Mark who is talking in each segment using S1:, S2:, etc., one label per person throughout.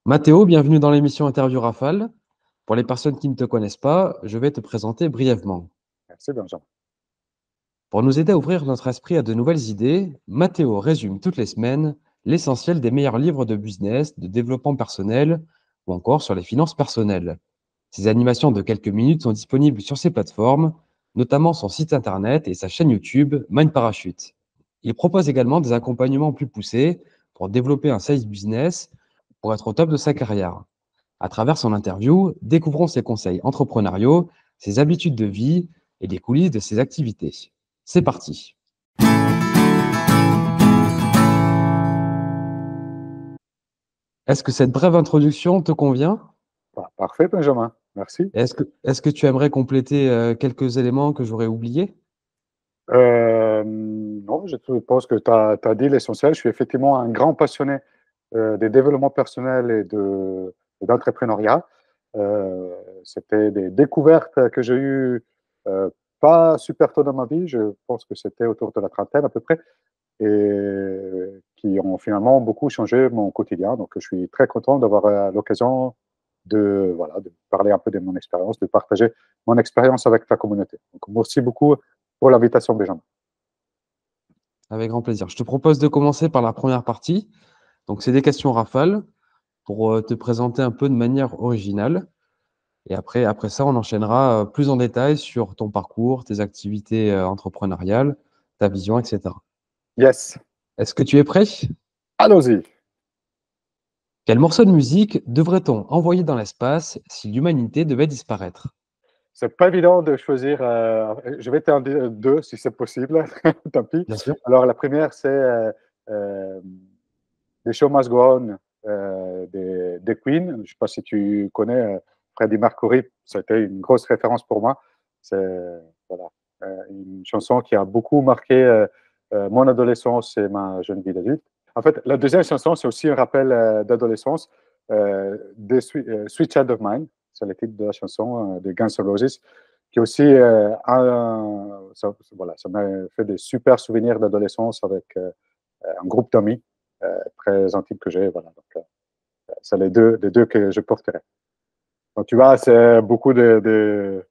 S1: Mathéo, bienvenue dans l'émission Interview Rafale. Pour les personnes qui ne te connaissent pas, je vais te présenter brièvement.
S2: Merci, Benjamin.
S1: Pour nous aider à ouvrir notre esprit à de nouvelles idées, Mathéo résume toutes les semaines l'essentiel des meilleurs livres de business, de développement personnel ou encore sur les finances personnelles. Ces animations de quelques minutes sont disponibles sur ces plateformes, notamment son site internet et sa chaîne YouTube Mind Parachute. Il propose également des accompagnements plus poussés pour développer un sales business pour être au top de sa carrière. À travers son interview, découvrons ses conseils entrepreneuriaux, ses habitudes de vie et les coulisses de ses activités. C'est parti. Est-ce que cette brève introduction te convient?
S2: Parfait, Benjamin. Merci.
S1: Est-ce que tu aimerais compléter quelques éléments que j'aurais oubliés?
S2: Non, je pense que tu as dit l'essentiel. Je suis effectivement un grand passionné des développements personnels et d'entrepreneuriat. C'était des découvertes que j'ai eues pas super tôt dans ma vie. Je pense que c'était autour de la trentaine à peu près et qui ont finalement beaucoup changé mon quotidien. Donc, je suis très content d'avoir l'occasion de parler un peu de mon expérience, de partager mon expérience avec ta communauté. Donc, merci beaucoup pour l'invitation, Benjamin.
S1: Avec grand plaisir. Je te propose de commencer par la première partie. Donc, c'est des questions rafales pour te présenter un peu de manière originale. Et après ça, on enchaînera plus en détail sur ton parcours, tes activités entrepreneuriales, ta vision, etc.
S2: Yes,
S1: Est-ce que tu es prêt?
S2: allons-y.
S1: Quel morceau de musique devrait-on envoyer dans l'espace si l'humanité devait disparaître?
S2: C'est pas évident de choisir. Je vais t'en dire deux si c'est possible. Tant pis.
S1: Bien sûr.
S2: Alors, la première, c'est euh, The Show Must Go On des Queen. Je ne sais pas si tu connais Freddie Mercury. C'était une grosse référence pour moi. C'est voilà, une chanson qui a beaucoup marqué mon adolescence et ma jeune vie d'adulte. En fait, la deuxième chanson, c'est aussi un rappel d'adolescence, Sweet Child of Mine. C'est le titre de la chanson de Guns N' Roses, qui est aussi voilà, ça m'a fait des super souvenirs d'adolescence avec un groupe d'amis très intime que j'ai. Voilà, donc, c'est les deux que je porterai. Donc, tu vois, c'est beaucoup de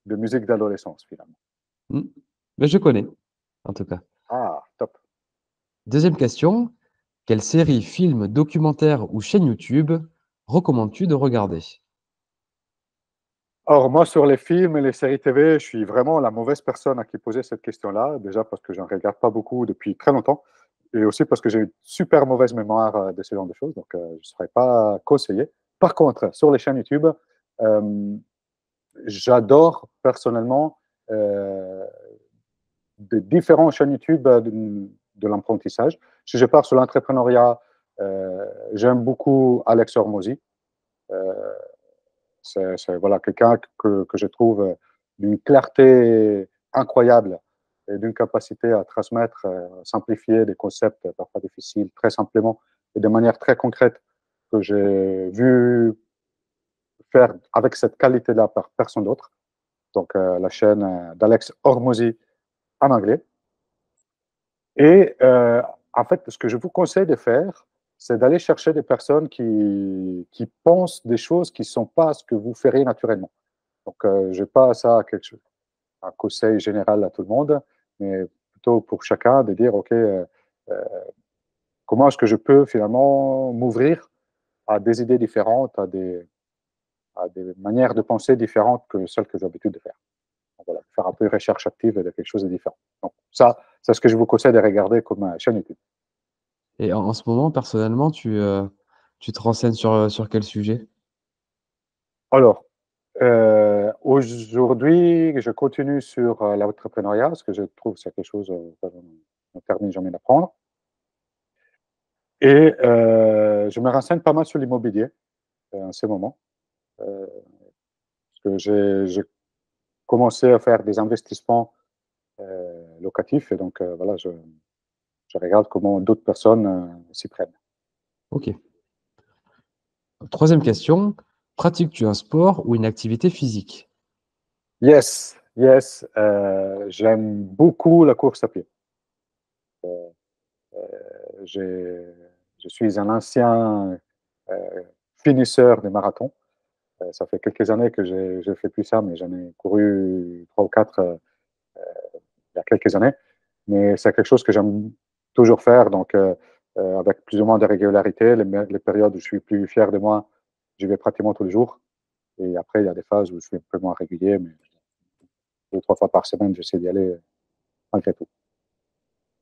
S2: musique d'adolescence, finalement.
S1: Hmm. Mais je connais, en tout cas.
S2: Ah, top.
S1: Deuxième question. Quelle série, film, documentaire ou chaîne YouTube recommandes-tu de regarder?
S2: Or, moi, sur les films et les séries TV, je suis vraiment la mauvaise personne à qui poser cette question-là. Déjà parce que je n'en regarde pas beaucoup depuis très longtemps. Et aussi parce que j'ai une super mauvaise mémoire de ce genre de choses. Donc, je ne serais pas conseillé. Par contre, sur les chaînes YouTube, euh, j'adore personnellement euh, de différentes chaînes YouTube de l'apprentissage. Si je pars sur l'entrepreneuriat, j'aime beaucoup Alex Hormozy. Euh, c'est voilà, quelqu'un que je trouve d'une clarté incroyable et d'une capacité à transmettre, simplifier des concepts parfois difficiles très simplement et de manière très concrète que j'ai vu faire avec cette qualité-là par personne d'autre. Donc, la chaîne d'Alex Hormozy en anglais. Et en fait, ce que je vous conseille de faire, c'est d'aller chercher des personnes qui pensent des choses qui ne sont pas ce que vous feriez naturellement. Donc, je n'ai pas ça à quelque chose, un conseil général à tout le monde, mais plutôt pour chacun de dire, OK, comment est-ce que je peux finalement m'ouvrir à des idées différentes, à des manières de penser différentes que celles que j'ai l'habitude de faire. Donc, voilà, faire un peu de recherche active de quelque chose de différent. Donc, ça, c'est ce que je vous conseille de regarder comme chaîne YouTube.
S1: Et en ce moment, personnellement, tu te renseignes sur quel sujet?
S2: Alors, aujourd'hui, je continue sur l'entrepreneuriat parce que je trouve que c'est quelque chose que je ne termine jamais d'apprendre. Et je me renseigne pas mal sur l'immobilier en ce moment. Euh, parce que j'ai commencé à faire des investissements locatifs et donc voilà, je regarde comment d'autres personnes s'y prennent.
S1: Ok. Troisième question. Pratiques-tu un sport ou une activité physique?
S2: Yes, yes, j'aime beaucoup la course à pied. Euh, je suis un ancien finisseur des marathons. Ça fait quelques années que je ne fais plus ça, mais j'en ai couru 3 ou 4 il y a quelques années. Mais c'est quelque chose que j'aime toujours faire, donc avec plus ou moins de régularité. Les périodes où je suis plus fier de moi, j'y vais pratiquement tous les jours. Et après, il y a des phases où je suis un peu moins régulier, mais 2, 3 fois par semaine, j'essaie d'y aller malgré tout.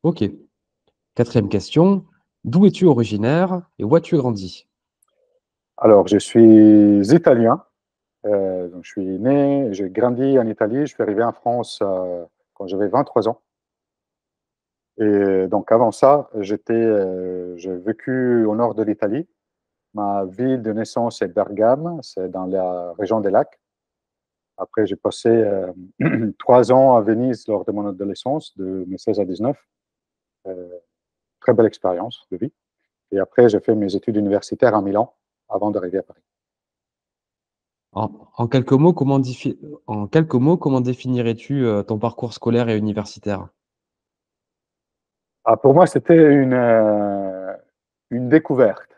S1: Ok. Quatrième question. D'où es-tu originaire et où as-tu grandi?
S2: Alors, je suis italien. Donc je suis né, j'ai grandi en Italie. Je suis arrivé en France quand j'avais 23 ans. Et donc avant ça, j'ai vécu au nord de l'Italie. Ma ville de naissance est Bergame, c'est dans la région des lacs. Après, j'ai passé 3 ans à Venise lors de mon adolescence, de mes 16 à 19. Euh, Très belle expérience de vie. Et après, j'ai fait mes études universitaires à Milan avant d'arriver à Paris.
S1: En quelques mots, comment définirais-tu ton parcours scolaire et universitaire?
S2: Ah, pour moi, c'était une découverte.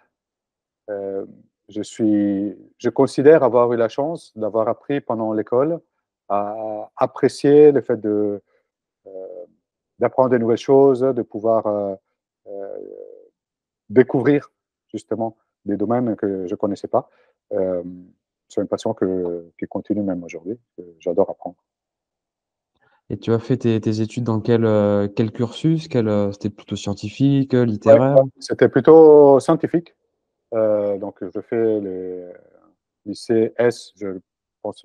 S2: Euh, je considère avoir eu la chance d'avoir appris pendant l'école à apprécier le fait euh, d'apprendre de nouvelles choses, de pouvoir euh, découvrir justement des domaines que je ne connaissais pas. Euh, c'est une passion qui continue même aujourd'hui, que j'adore apprendre.
S1: Et tu as fait tes études dans quel cursus? C'était plutôt scientifique,
S2: Ouais,
S1: littéraire?
S2: ouais, c'était plutôt scientifique. Donc, je fais les lycée S, je pense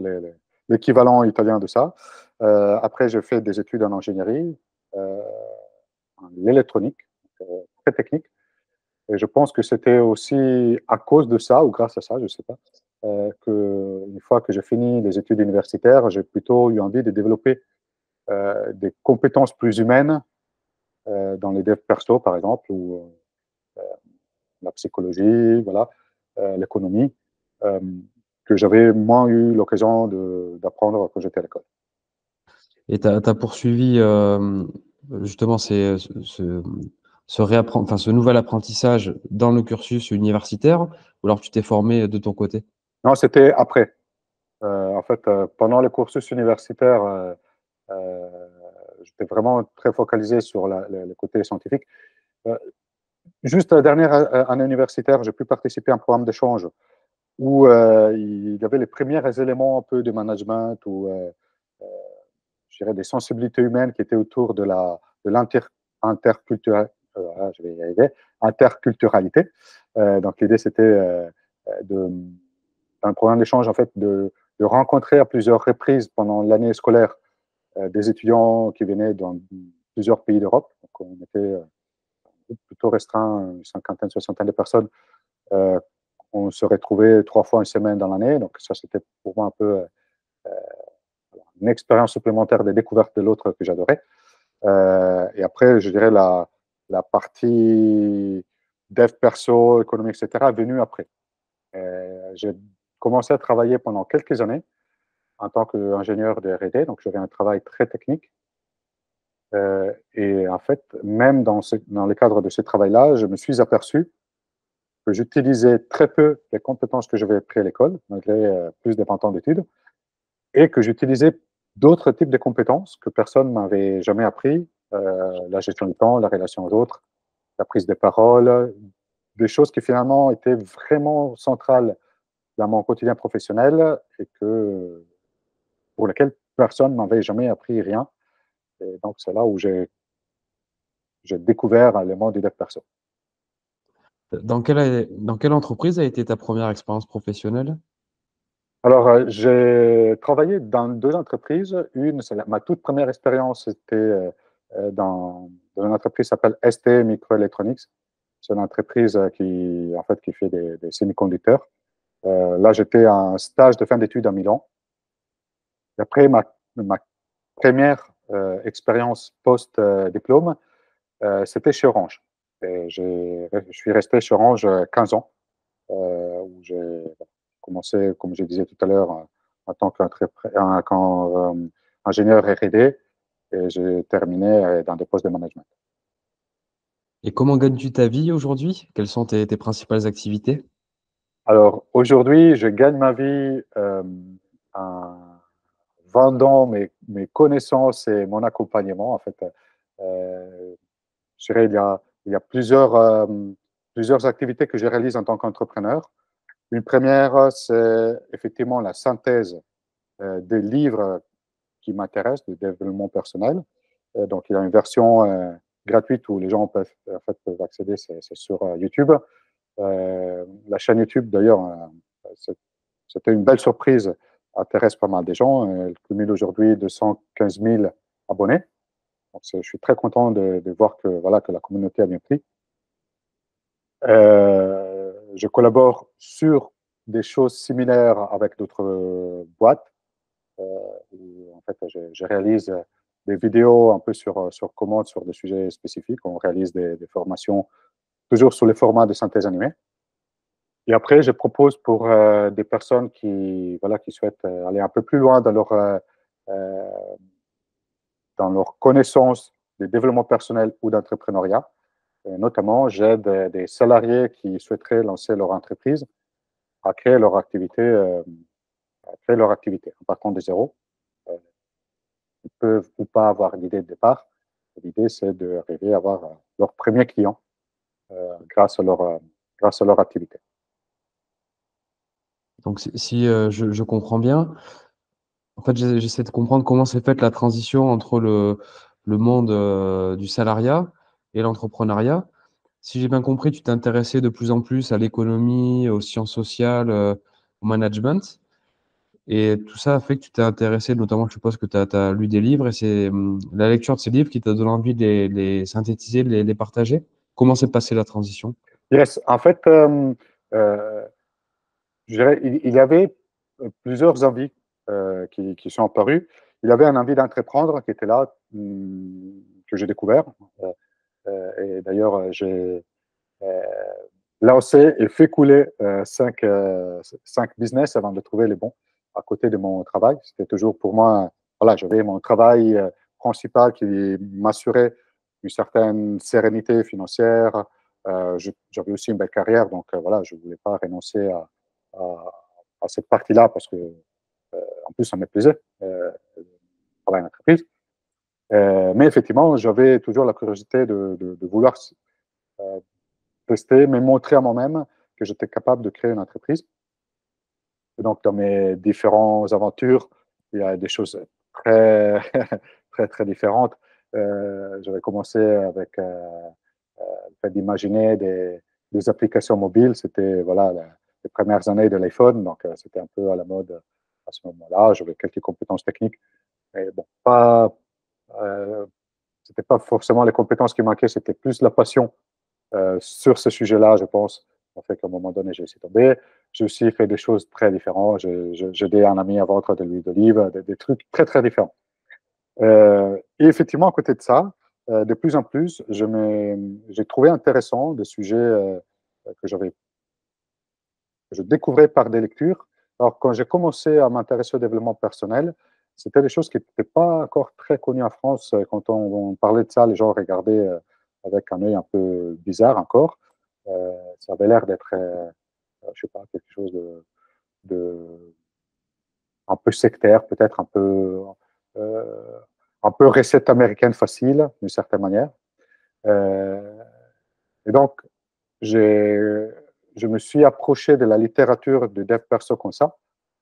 S2: l'équivalent italien de ça. Après, je fais des études en ingénierie, euh, en électronique, euh, très technique. Et je pense que c'était aussi à cause de ça, ou grâce à ça, je ne sais pas, qu'une fois que j'ai fini les études universitaires, j'ai plutôt eu envie de développer des compétences plus humaines dans les devs perso, par exemple, ou la psychologie, voilà, l'économie, euh, que j'avais moins eu l'occasion d'apprendre quand j'étais à l'école.
S1: Et tu as poursuivi, justement ce nouvel apprentissage dans le cursus universitaire ou alors tu t'es formé de ton côté?
S2: Non, c'était après. En fait, pendant le cursus universitaire, j'étais vraiment très focalisé sur le côté scientifique. Euh, Juste la dernière année universitaire, j'ai pu participer à un programme d'échange où il y avait les premiers éléments un peu de management ou je dirais des sensibilités humaines qui étaient autour de l'interculturalité. Je vais y arriver, interculturalité. Donc l'idée c'était de, un programme d'échange en fait de rencontrer à plusieurs reprises pendant l'année scolaire des étudiants qui venaient dans plusieurs pays d'Europe. Donc on était plutôt restreint, une cinquantaine, soixantaine de personnes. Euh, on se retrouvait 3 fois une semaine dans l'année. Donc ça c'était pour moi un peu une expérience supplémentaire des découvertes de l'autre que j'adorais. Et après, je dirais la partie dev perso, économie, etc., est venue après. J'ai commencé à travailler pendant quelques années en tant qu'ingénieur de R&D, donc j'avais un travail très technique. Et en fait, même dans le cadre de ce travail-là, je me suis aperçu que j'utilisais très peu les compétences que j'avais apprises à l'école, malgré plus de 20 ans d'études, et que j'utilisais d'autres types de compétences que personne ne m'avait jamais appris, la gestion du temps, la relation aux autres, la prise de parole, des choses qui finalement étaient vraiment centrales dans mon quotidien professionnel et pour lesquelles personne ne m'avait jamais appris rien. Et donc, c'est là où j'ai découvert le monde du dev perso.
S1: Dans quelle entreprise a été ta première expérience professionnelle?
S2: Alors, j'ai travaillé dans 2 entreprises. Une, c'est ma toute première expérience, c'était dans une entreprise qui s'appelle ST Microelectronics. C'est une entreprise en fait, qui fait des semi-conducteurs. Là, j'étais en stage de fin d'études à Milan. Et après, ma première expérience post-diplôme, c'était chez Orange. Et je suis resté chez Orange 15 ans, où j'ai commencé, comme je disais tout à l'heure, en tant qu'ingénieur R&D et j'ai terminé dans des postes de management.
S1: Et comment gagnes-tu ta vie aujourd'hui? Quelles sont tes principales activités?
S2: Alors, aujourd'hui, je gagne ma vie en vendant mes connaissances et mon accompagnement. En fait, je dirais, il y a plusieurs activités que je réalise en tant qu'entrepreneur. Une première, c'est effectivement la synthèse des livres qui m'intéressent, de développement personnel. Donc, il y a une version gratuite où les gens peuvent, en fait, peuvent accéder, c'est sur YouTube. La chaîne YouTube, d'ailleurs, c'était une belle surprise, intéresse pas mal des gens. Elle cumule aujourd'hui 215 000 abonnés. Donc, je suis très content de voir que, voilà, que la communauté a bien pris. Je collabore sur des choses similaires avec d'autres boîtes. Où, en fait, je réalise des vidéos un peu sur commande, sur des sujets spécifiques. On réalise des formations toujours sous les formats de synthèse animée. Et après, je propose pour des personnes qui, voilà, qui souhaitent aller un peu plus loin euh, dans leur connaissance de développement personnel ou d'entrepreneuriat. Notamment, j'aide des salariés qui souhaiteraient lancer leur entreprise à créer leur activité, en partant de zéro. Ils peuvent ou pas avoir l'idée de départ. L'idée, c'est d'arriver à avoir leur premier client grâce à leur activité.
S1: Donc, si je comprends bien, en fait, j'essaie de comprendre comment s'est faite la transition entre le monde du salariat et l'entrepreneuriat. Si j'ai bien compris, tu t'es intéressé de plus en plus à l'économie, aux sciences sociales, au management. Et tout ça a fait que tu t'es intéressé, notamment, je suppose que tu as lu des livres et c'est la lecture de ces livres qui t'a donné envie de les synthétiser, de les partager. Comment s'est passée la transition?
S2: Yes, en fait, je dirais, il y avait plusieurs envies qui sont apparues. Il y avait un envie d'entreprendre qui était là, que j'ai découvert. Et d'ailleurs, j'ai euh, lancé et fait couler cinq business avant de trouver les bons à côté de mon travail. C'était toujours pour moi, voilà, j'avais mon travail principal qui m'assurait une certaine sérénité financière. J'avais aussi une belle carrière, donc voilà, je ne voulais pas renoncer à, à cette partie-là parce que, en plus, ça me plaisait, travailler en entreprise. Mais effectivement, j'avais toujours la curiosité de vouloir euh, tester, mais montrer à moi-même que j'étais capable de créer une entreprise. Et donc, dans mes différentes aventures, il y a des choses très, très différentes. J'avais commencé avec le fait d'imaginer des applications mobiles. C'était voilà, les premières années de l'iPhone, donc c'était un peu à la mode à ce moment-là. J'avais quelques compétences techniques, mais bon, c'était pas forcément les compétences qui manquaient, c'était plus la passion sur ce sujet-là, je pense. Ça fait qu'à un moment donné, j'ai laissé tomber. J'ai aussi fait des choses très différentes. J'ai aidé un ami à vendre de l'huile d'olive, des trucs très différents. Et effectivement, à côté de ça, de plus en plus, j'ai trouvé intéressant des sujets que je découvrais par des lectures. Alors, quand j'ai commencé à m'intéresser au développement personnel, c'était des choses qui n'étaient pas encore très connues en France. Quand on parlait de ça, les gens regardaient avec un œil un peu bizarre encore. Ça avait l'air d'être, je sais pas, quelque chose de un peu sectaire, peut-être euh, un peu recette américaine facile, d'une certaine manière. Euh, et donc, j'ai, je me suis approché de la littérature de dev perso comme ça,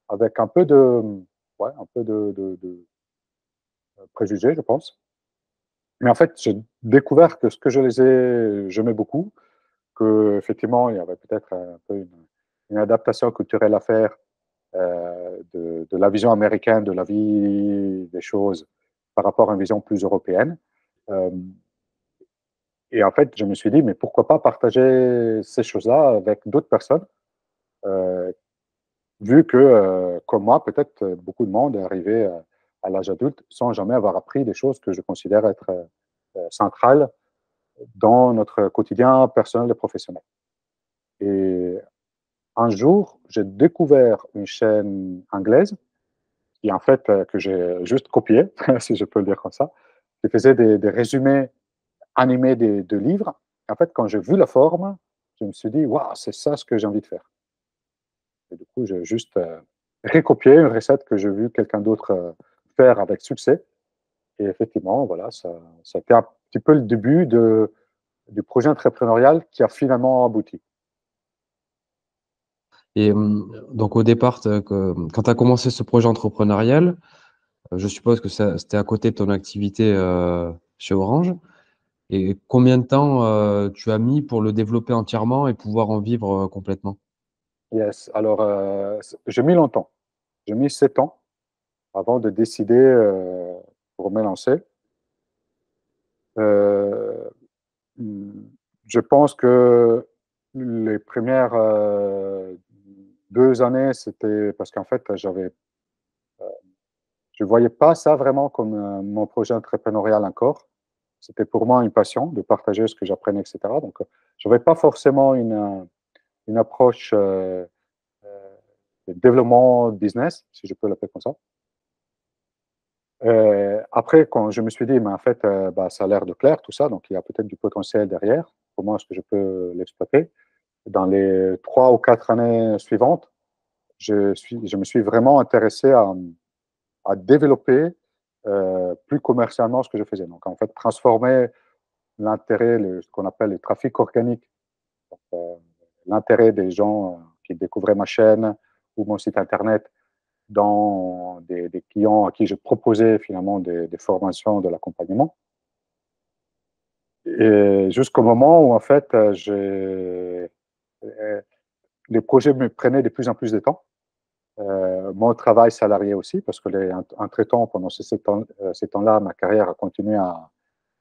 S2: avec un peu de préjugés, je pense. Mais en fait, j'ai découvert que ce que je les ai, j'aimais beaucoup, que effectivement, il y avait peut-être un peu une adaptation culturelle à faire de la vision américaine de la vie des choses par rapport à une vision plus européenne. Euh, et en fait, je me suis dit, mais pourquoi pas partager ces choses-là avec d'autres personnes, euh, vu que, comme moi, peut-être beaucoup de monde est arrivé à l'âge adulte sans jamais avoir appris des choses que je considère être centrales dans notre quotidien personnel et professionnel. Et un jour, j'ai découvert une chaîne anglaise qui en fait que j'ai juste copié, si je peux le dire comme ça, qui faisait des résumés animés de livres. En fait, quand j'ai vu la forme, je me suis dit, waouh, c'est ça ce que j'ai envie de faire. Et du coup, j'ai juste recopié une recette que j'ai vu quelqu'un d'autre faire avec succès. Et effectivement, voilà, ça a été un petit peu le début du projet entrepreneurial qui a finalement abouti.
S1: Et donc au départ, quand tu as commencé ce projet entrepreneurial, je suppose que c'était à côté de ton activité chez Orange. Et combien de temps tu as mis pour le développer entièrement et pouvoir en vivre complètement?
S2: Yes. Alors, j'ai mis longtemps. J'ai mis 7 ans avant de décider pour me lancer. Euh, je pense que les premières 2 années, c'était parce qu'en fait, je ne voyais pas ça vraiment comme mon projet entrepreneurial encore. C'était pour moi une passion de partager ce que j'apprenais, etc. Donc, je n'avais pas forcément une approche de développement business, si je peux l'appeler comme ça. Après, quand je me suis dit, mais en fait, bah, ça a l'air de clair, tout ça, donc il y a peut-être du potentiel derrière. Comment est-ce que je peux l'exploiter? Dans les 3 ou 4 années suivantes, je me suis vraiment intéressé à développer plus commercialement ce que je faisais. Donc, en fait, transformer l'intérêt, ce qu'on appelle le trafic organique, donc, l'intérêt des gens qui découvraient ma chaîne ou mon site Internet dans des clients à qui je proposais finalement des formations, de l'accompagnement. Et jusqu'au moment où, en fait, les projets me prenaient de plus en plus de temps. Mon travail salarié aussi, parce que entre-temps, pendant ces temps-là, ma carrière a continué à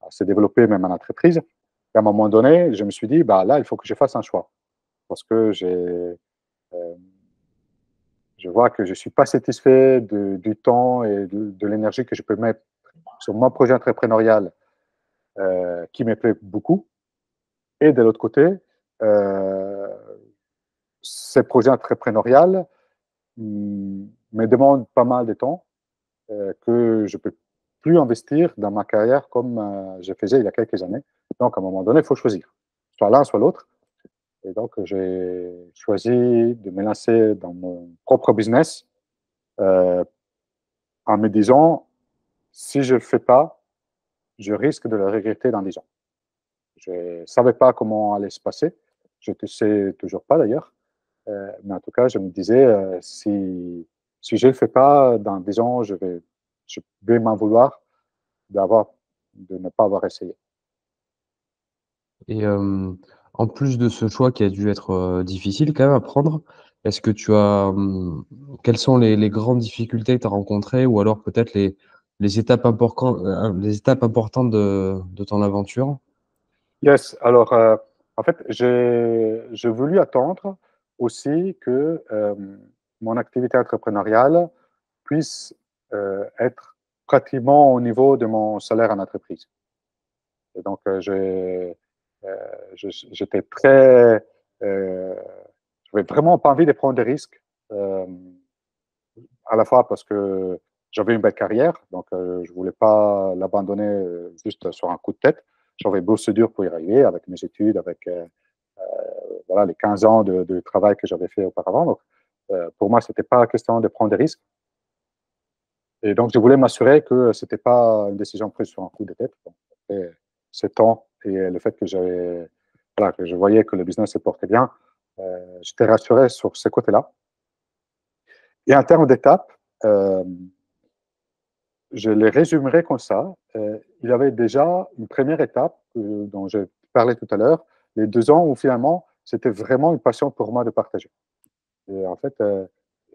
S2: se développer, même en entreprise. Et à un moment donné, je me suis dit, bah, là, il faut que je fasse un choix. Parce que je vois que je ne suis pas satisfait du temps et de l'énergie que je peux mettre sur mon projet entrepreneurial qui me plaît beaucoup. Et de l'autre côté, euh, ces projets entrepreneurial me demandent pas mal de temps que je ne peux plus investir dans ma carrière comme je faisais il y a quelques années. Donc, à un moment donné, il faut choisir, soit l'un, soit l'autre. Et donc, j'ai choisi de me lancer dans mon propre business euh, en me disant, si je ne le fais pas, je risque de le regretter dans 10 ans. Je ne savais pas comment allait se passer. Je ne sais toujours pas d'ailleurs. Mais en tout cas, je me disais, si je ne le fais pas, dans 10 ans, je vais m'en vouloir de ne pas avoir essayé.
S1: Et en plus de ce choix qui a dû être difficile quand même à prendre, est-ce que tu as, quelles sont les grandes difficultés que tu as rencontrées ou alors peut-être les étapes importantes de ton aventure?
S2: Yes, alors en fait, j'ai voulu attendre aussi que mon activité entrepreneuriale puisse être pratiquement au niveau de mon salaire en entreprise. Et donc, j'étais très. Euh, j'avais vraiment pas envie de prendre des risques, euh, à la fois parce que j'avais une belle carrière, donc je voulais pas l'abandonner juste sur un coup de tête. J'avais bossé dur pour y arriver avec mes études, avec voilà, les 15 ans de travail que j'avais fait auparavant. Donc, pour moi, c'était pas question de prendre des risques. Et donc, je voulais m'assurer que c'était pas une décision prise sur un coup de tête. Donc, après 7 ans et le fait voilà, que je voyais que le business se portait bien, j'étais rassuré sur ce côté-là. Et en termes d'étapes, je les résumerai comme ça. Il y avait déjà une première étape dont je parlais tout à l'heure, les 2 ans où finalement, c'était vraiment une passion pour moi de partager. Et en fait,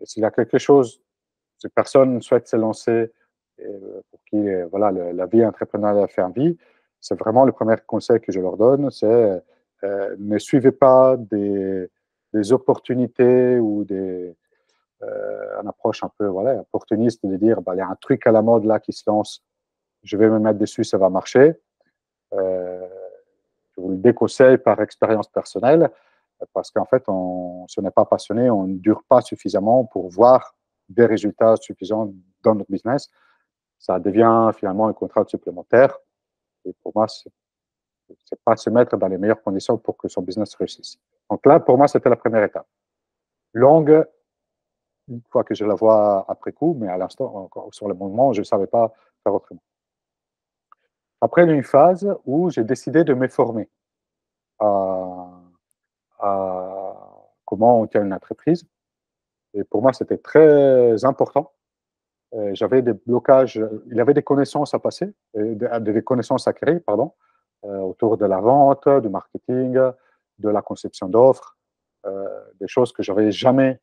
S2: s'il y a quelque chose, si personne souhaite se lancer, pour qui voilà, la vie entrepreneuriale fait envie, c'est vraiment le premier conseil que je leur donne, c'est ne suivez pas des opportunités ou une approche un peu voilà, opportuniste de dire bah, il y a un truc à la mode là qui se lance, je vais me mettre dessus, ça va marcher. Euh, je vous le déconseille par expérience personnelle, parce qu'en fait, si on n'est pas passionné, on ne dure pas suffisamment pour voir des résultats suffisants dans notre business. Ça devient finalement un contrat supplémentaire. Et pour moi, c'est pas se mettre dans les meilleures conditions pour que son business réussisse. Donc là, pour moi, c'était la première étape. Longue une fois que je la vois après coup, mais à l'instant, sur le moment, je ne savais pas faire autrement. Après, il y a eu une phase où j'ai décidé de me former à, comment on tient une entreprise. Et pour moi, c'était très important. J'avais des blocages, il y avait des connaissances à passer, des connaissances à créer, pardon, autour de la vente, du marketing, de la conception d'offres, des choses que j'avais jamais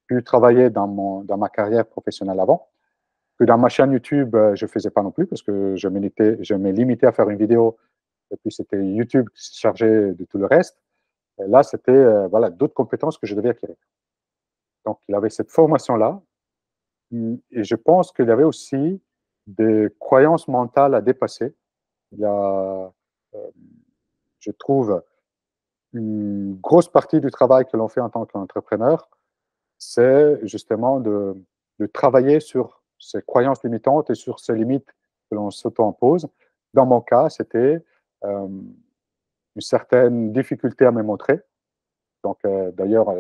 S2: pu travailler dans ma carrière professionnelle avant. Que dans ma chaîne YouTube, je ne faisais pas non plus parce que je me limitais à faire une vidéo et puis c'était YouTube qui se chargeait de tout le reste. Et là, c'était voilà, d'autres compétences que je devais acquérir. Donc, il avait cette formation-là. Et je pense qu'il y avait aussi des croyances mentales à dépasser. Il y a, euh, je trouve, une grosse partie du travail que l'on fait en tant qu'entrepreneur, c'est justement de travailler sur ces croyances limitantes et sur ces limites que l'on s'auto-impose. Dans mon cas, c'était une certaine difficulté à me montrer. Donc, d'ailleurs,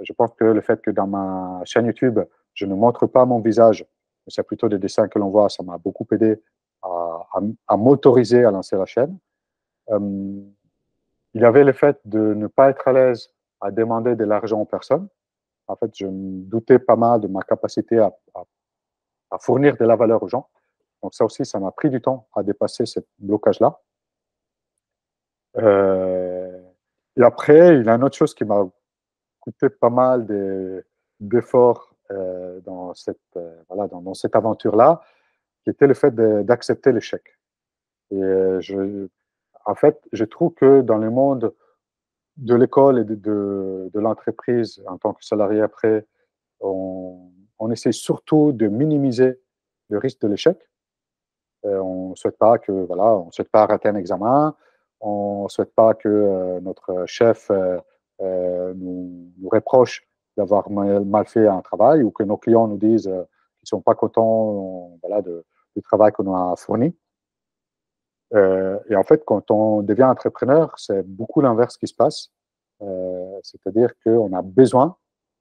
S2: je pense que le fait que dans ma chaîne YouTube, je ne montre pas mon visage, c'est plutôt des dessins que l'on voit, ça m'a beaucoup aidé à m'autoriser à lancer la chaîne. Il y avait le fait de ne pas être à l'aise à demander de l'argent aux personnes. En fait, je me doutais pas mal de ma capacité à fournir de la valeur aux gens. Donc ça aussi, ça m'a pris du temps à dépasser ce blocage-là. Euh, et après, il y a une autre chose qui m'a coûté pas mal d'efforts voilà, dans cette aventure-là, qui était le fait d'accepter l'échec. Et en fait, je trouve que dans le monde de l'école et de l'entreprise, en tant que salarié après, on essaie surtout de minimiser le risque de l'échec. On ne souhaite pas que, voilà, on souhaite pas rater un examen, on ne souhaite pas que notre chef nous reproche d'avoir mal fait un travail ou que nos clients nous disent qu'ils ne sont pas contents voilà, du travail qu'on a fourni. Et en fait, quand on devient entrepreneur, c'est beaucoup l'inverse qui se passe. C'est-à-dire qu'on a besoin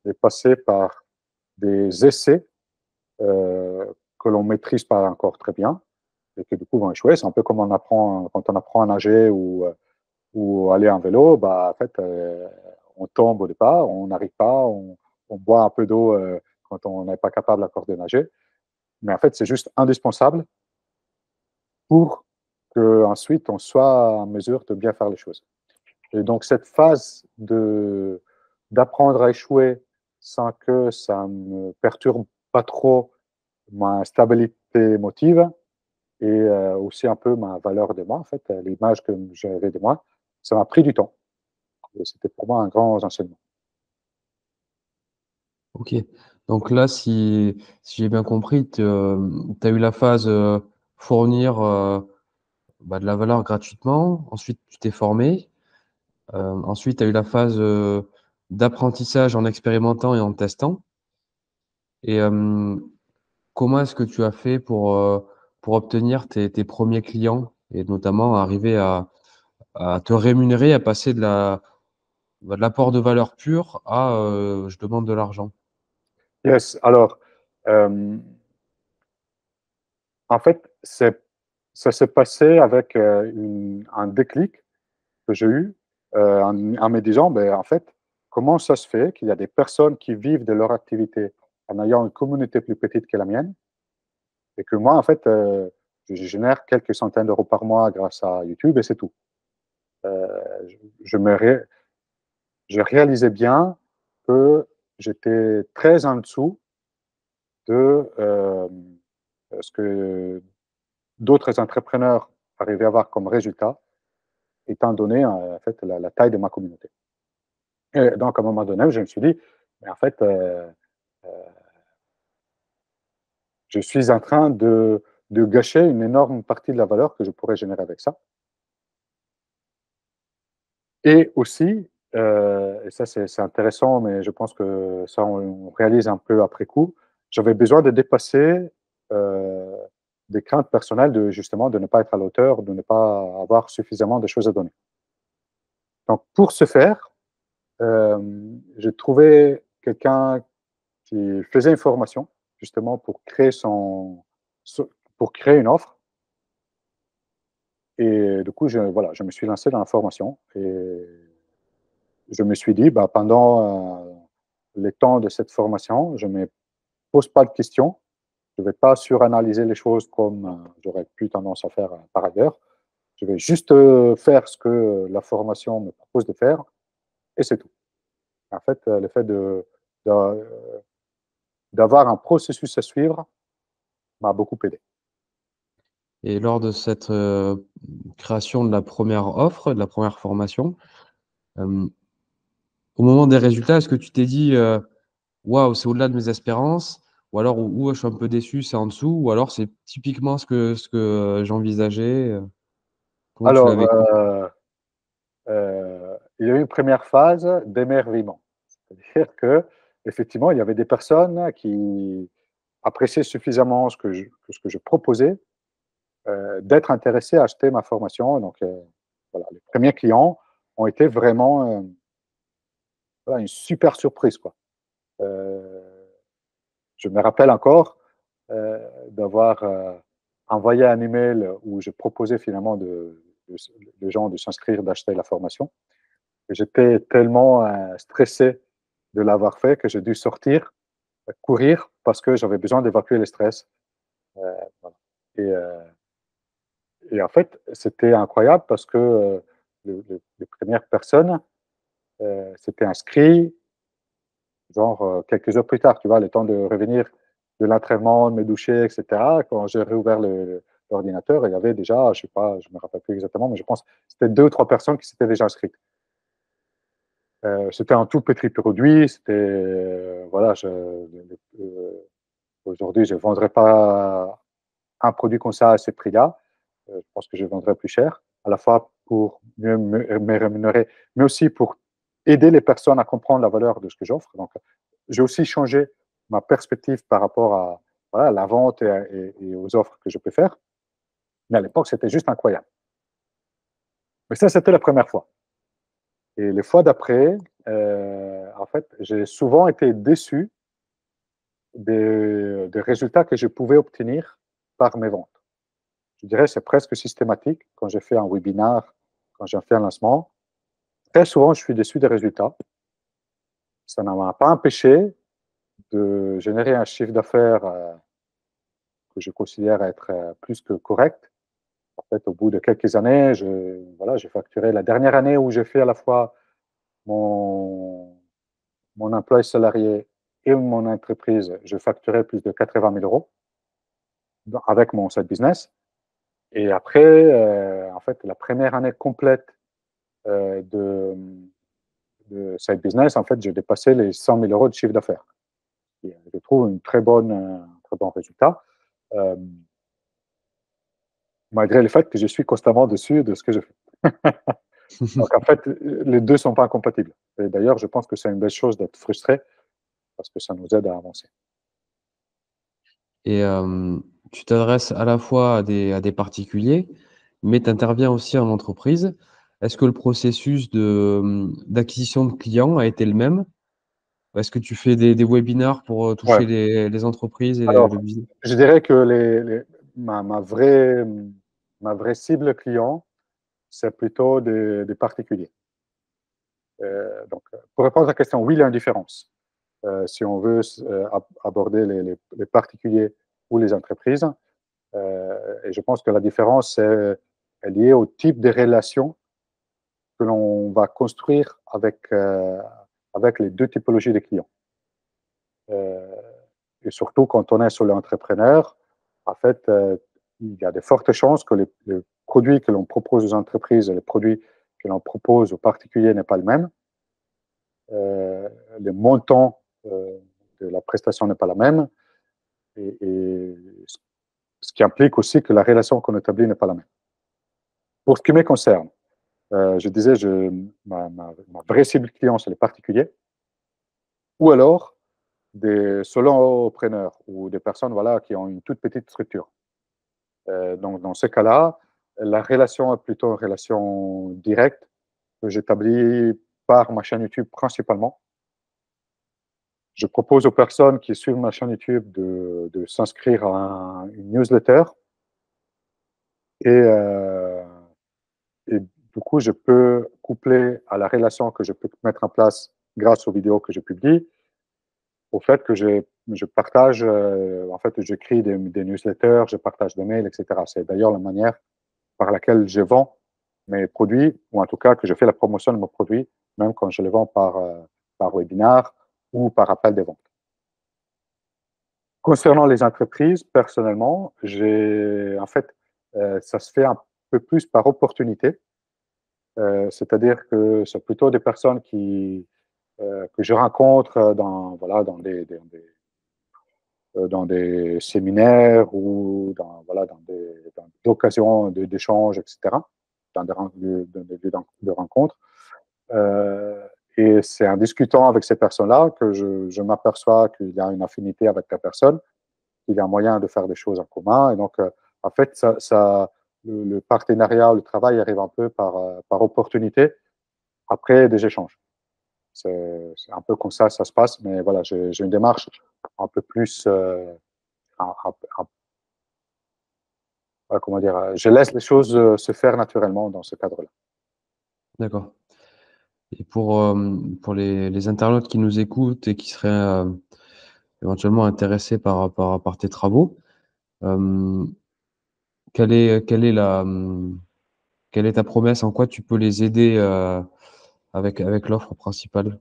S2: de passer par des essais que l'on ne maîtrise pas encore très bien et que du coup vont échouer. C'est un peu comme quand on apprend à nager ou aller en vélo. Bah, en fait, on tombe au départ, on n'arrive pas, on boit un peu d'eau quand on n'est pas capable encore de nager. Mais en fait, c'est juste indispensable pour qu'ensuite on soit en mesure de bien faire les choses. Et donc, cette phase d'apprendre à échouer sans que ça ne perturbe pas trop ma stabilité émotive et aussi un peu ma valeur de moi, en fait, l'image que j'avais de moi, ça m'a pris du temps. Et c'était pour moi un grand enseignement.
S1: Ok. Donc là, si j'ai bien compris, tu as eu la phase fournir de la valeur gratuitement. Ensuite, tu t'es formé. Ensuite, tu as eu la phase d'apprentissage en expérimentant et en testant. Et comment est-ce que tu as fait pour obtenir tes premiers clients et notamment arriver à te rémunérer, à passer de l'apport de valeur pure à je demande de l'argent?
S2: Yes, alors, euh, en fait, ça s'est passé avec un déclic que j'ai eu en me disant, ben, en fait, comment ça se fait qu'il y a des personnes qui vivent de leur activité en ayant une communauté plus petite que la mienne et que moi, en fait, je génère quelques centaines d'euros par mois grâce à YouTube et c'est tout. Euh, je, je, me ré, je réalisais bien que j'étais très en dessous de ce que d'autres entrepreneurs arrivaient à avoir comme résultat, étant donné en fait la taille de ma communauté. Et donc, à un moment donné, je me suis dit, mais en fait, euh, je suis en train de gâcher une énorme partie de la valeur que je pourrais générer avec ça. Et aussi, et ça c'est intéressant, mais je pense que ça on réalise un peu après coup, j'avais besoin de dépasser euh, des craintes personnelles de justement de ne pas être à l'auteur, de ne pas avoir suffisamment de choses à donner. Donc pour ce faire, j'ai trouvé quelqu'un qui faisait une formation, justement, pour créer une offre. Et du coup, voilà, je me suis lancé dans la formation et je me suis dit, bah, pendant les temps de cette formation, je ne me pose pas de questions. Je ne vais pas suranalyser les choses comme j'aurais pu tendance à faire par ailleurs. Je vais juste faire ce que la formation me propose de faire et c'est tout. En fait, le fait de, d'avoir un processus à suivre m'a beaucoup aidé.
S1: Et lors de cette, création de la première offre, de la première formation, hem, au moment des résultats, est-ce que tu t'es dit, «Waouh, c'est au-delà de mes espérances» ou alors: «Ouh, je suis un peu déçu, c'est en dessous» ou alors c'est typiquement ce que j'envisageais, comment tu l'as
S2: Alors,
S1: vécu?
S2: il y a eu une première phase d'émerveillement. C'est-à-dire que effectivement, il y avait des personnes qui appréciaient suffisamment ce que je proposais, d'être intéressées à acheter ma formation. Donc, voilà, les premiers clients ont été vraiment voilà, une super surprise, quoi. Euh, je me rappelle encore d'avoir envoyé un email où je proposais finalement de gens de s'inscrire, d'acheter la formation. Et j'étais tellement stressé de l'avoir fait que j'ai dû sortir, courir, parce que j'avais besoin d'évacuer le stress. Voilà. Et, et, en fait, c'était incroyable parce que les premières personnes s'étaient inscrites, genre quelques heures plus tard, tu vois, le temps de revenir de l'entraînement, de me doucher, etc. Quand j'ai réouvert l'ordinateur, il y avait déjà, je sais pas, je me rappelle plus exactement, mais je pense que c'était 2 ou 3 personnes qui s'étaient déjà inscrites. C'était un tout petit produit, c'était, voilà, aujourd'hui, je ne vendrais pas un produit comme ça à ce prix-là. Je pense que je vendrais plus cher, à la fois pour mieux me rémunérer, mais aussi pour aider les personnes à comprendre la valeur de ce que j'offre. Donc, j'ai aussi changé ma perspective par rapport à voilà, la vente et aux offres que je peux faire. Mais à l'époque, c'était juste incroyable. Mais ça, c'était la première fois. Et les fois d'après, en fait, j'ai souvent été déçu des résultats que je pouvais obtenir par mes ventes. Je dirais que c'est presque systématique quand j'ai fait un webinaire, quand j'ai fait un lancement. Très souvent, je suis déçu des résultats. Ça ne m'a pas empêché de générer un chiffre d'affaires que je considère être plus que correct. En fait, au bout de quelques années, voilà, j'ai facturé la dernière année où j'ai fait à la fois mon emploi salarié et mon entreprise, je facturais plus de 80 000 euros avec mon side business. Et après, en fait, la première année complète de side business, en fait, j'ai dépassé les 100 000 euros de chiffre d'affaires. Je trouve un très bon résultat, euh, malgré le fait que je suis constamment dessus de ce que je fais. Donc, en fait, les deux ne sont pas incompatibles. Et d'ailleurs, je pense que c'est une belle chose d'être frustré parce que ça nous aide à avancer.
S1: Et tu t'adresses à la fois à des particuliers, mais tu interviens aussi en entreprise. Est-ce que le processus d'acquisition de clients a été le même? Est-ce que tu fais des webinaires pour,
S2: Ouais.
S1: toucher les entreprises et le
S2: Alors,
S1: business?
S2: je dirais que ma vraie cible client, c'est plutôt des particuliers. Donc, pour répondre à la question, oui, il y a une différence. Si on veut aborder les particuliers ou les entreprises, et je pense que la différence est liée au type de relations que l'on va construire avec les deux typologies de clients. Euh, et surtout quand on est sur l'entrepreneur, en fait, il y a de fortes chances que les produits que l'on propose aux entreprises et les produits que l'on propose aux particuliers n'est pas le même. Le montant de la prestation n'est pas la même. Et ce qui implique aussi que la relation qu'on établit n'est pas la même. Pour ce qui me concerne, je disais, ma vraie cible client, c'est les particuliers, ou alors des solopreneurs ou des personnes voilà, qui ont une toute petite structure. Donc, dans ce cas-là, la relation est plutôt une relation directe que j'établis par ma chaîne YouTube principalement. Je propose aux personnes qui suivent ma chaîne YouTube de s'inscrire à une newsletter et, euh, et du coup, je peux coupler à la relation que je peux mettre en place grâce aux vidéos que je publie, au fait que je partage, en fait, j'écris des newsletters, je partage des mails, etc. C'est d'ailleurs la manière par laquelle je vends mes produits, ou en tout cas que je fais la promotion de mes produits, même quand je les vends par webinar ou par appel des ventes. Concernant les entreprises, personnellement, en fait, ça se fait un peu plus par opportunité, c'est-à-dire que c'est plutôt des personnes que je rencontre voilà, dans des séminaires ou dans d'occasions d'échanges, etc., dans des lieux de rencontres. Euh, et c'est en discutant avec ces personnes-là que je m'aperçois qu'il y a une affinité avec la personne, qu'il y a moyen de faire des choses en commun. Et donc, en fait, le partenariat, le travail arrive un peu par opportunité après des échanges. C'est un peu comme ça se passe, mais voilà, j'ai une démarche un peu plus, un- un- comment dire, je laisse les choses se faire naturellement dans ce cadre-là.
S1: D'accord. Et pour les internautes qui nous écoutent et qui seraient éventuellement intéressés par tes travaux, euh, quelle est ta promesse? En quoi tu peux les aider avec l'offre principale?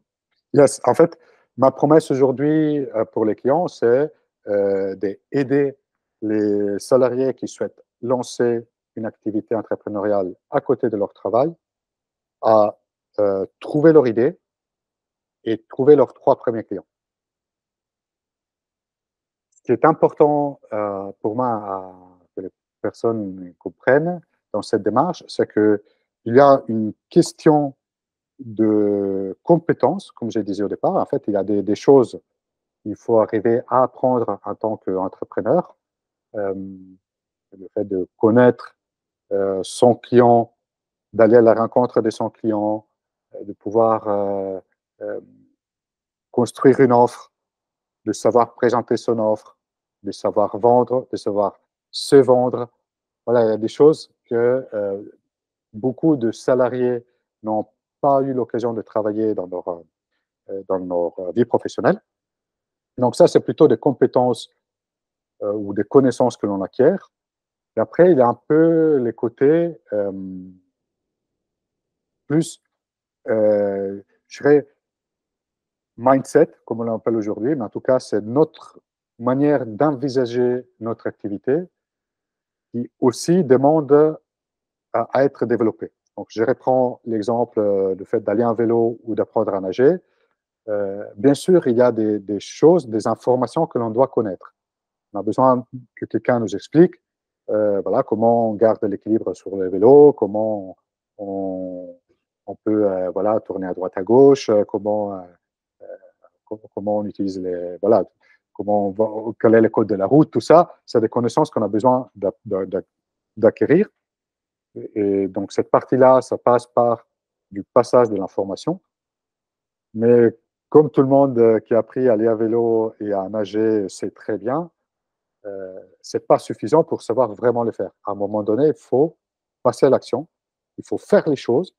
S2: Yes, en fait, ma promesse aujourd'hui pour les clients, c'est d'aider les salariés qui souhaitent lancer une activité entrepreneuriale à côté de leur travail à trouver leur idée et trouver leurs 3 premiers clients. Ce qui est important pour moi que les personnes comprennent dans cette démarche, c'est qu'il y a une question de compétences, comme j'ai dit au départ. En fait, il y a des choses qu'il faut arriver à apprendre en tant qu'entrepreneur. Euh, le fait de connaître son client, d'aller à la rencontre de son client, de pouvoir euh, construire une offre, de savoir présenter son offre, de savoir vendre, de savoir se vendre. Voilà, il y a des choses que beaucoup de salariés n'ont pas eu l'occasion de travailler dans leur vie professionnelle. Donc ça, c'est plutôt des compétences ou des connaissances que l'on acquiert. Et après, il y a un peu les côtés plus, je dirais, mindset, comme on l'appelle aujourd'hui, mais en tout cas, c'est notre manière d'envisager notre activité qui aussi demande à être développée. Donc, je reprends l'exemple du fait d'aller en vélo ou d'apprendre à nager. Bien sûr, il y a des choses, des informations que l'on doit connaître. On a besoin que quelqu'un nous explique voilà, comment on garde l'équilibre sur le vélo, comment on peut voilà, tourner à droite à gauche, comment on utilise les. Voilà, quel est le code de la route, tout ça, c'est des connaissances qu'on a besoin d'acquérir. Et donc, cette partie-là, ça passe par du passage de l'information. Mais comme tout le monde qui a appris à aller à vélo et à nager sait très bien, ce n'est pas suffisant pour savoir vraiment le faire. À un moment donné, il faut passer à l'action, il faut faire les choses.